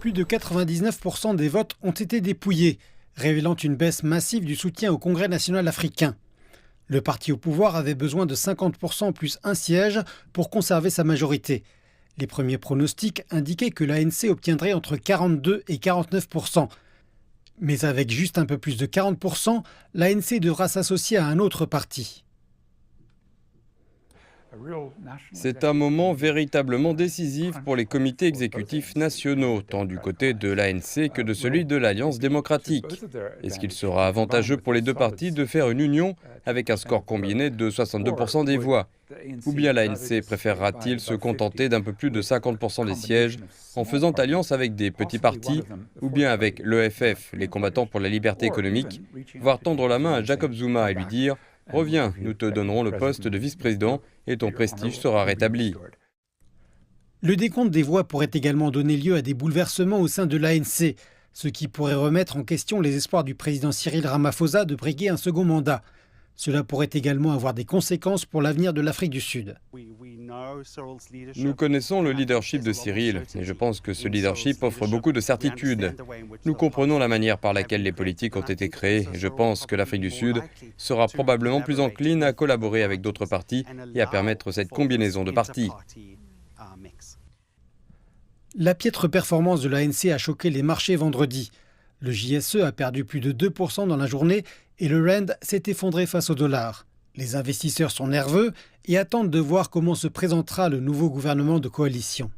Plus de 99% des votes ont été dépouillés, révélant une baisse massive du soutien au Congrès national africain. Le parti au pouvoir avait besoin de 50% plus un siège pour conserver sa majorité. Les premiers pronostics indiquaient que l'ANC obtiendrait entre 42 et 49%. Mais avec juste un peu plus de 40%, l'ANC devra s'associer à un autre parti. C'est un moment véritablement décisif pour les comités exécutifs nationaux, tant du côté de l'ANC que de celui de l'Alliance démocratique. Est-ce qu'il sera avantageux pour les deux partis de faire une union avec un score combiné de 62% des voix? Ou bien l'ANC préférera-t-il se contenter d'un peu plus de 50% des sièges en faisant alliance avec des petits partis, ou bien avec l'EFF, les combattants pour la liberté économique, voire tendre la main à Jacob Zuma et lui dire « Reviens, nous te donnerons le poste de vice-président et ton prestige sera rétabli ». Le décompte des voix pourrait également donner lieu à des bouleversements au sein de l'ANC, ce qui pourrait remettre en question les espoirs du président Cyril Ramaphosa de briguer un second mandat. Cela pourrait également avoir des conséquences pour l'avenir de l'Afrique du Sud. Nous connaissons le leadership de Cyril et je pense que ce leadership offre beaucoup de certitudes. Nous comprenons la manière par laquelle les politiques ont été créées et je pense que l'Afrique du Sud sera probablement plus encline à collaborer avec d'autres partis et à permettre cette combinaison de partis. La piètre performance de l'ANC a choqué les marchés vendredi. Le JSE a perdu plus de 2% dans la journée et le Rand s'est effondré face au dollar. Les investisseurs sont nerveux et attendent de voir comment se présentera le nouveau gouvernement de coalition.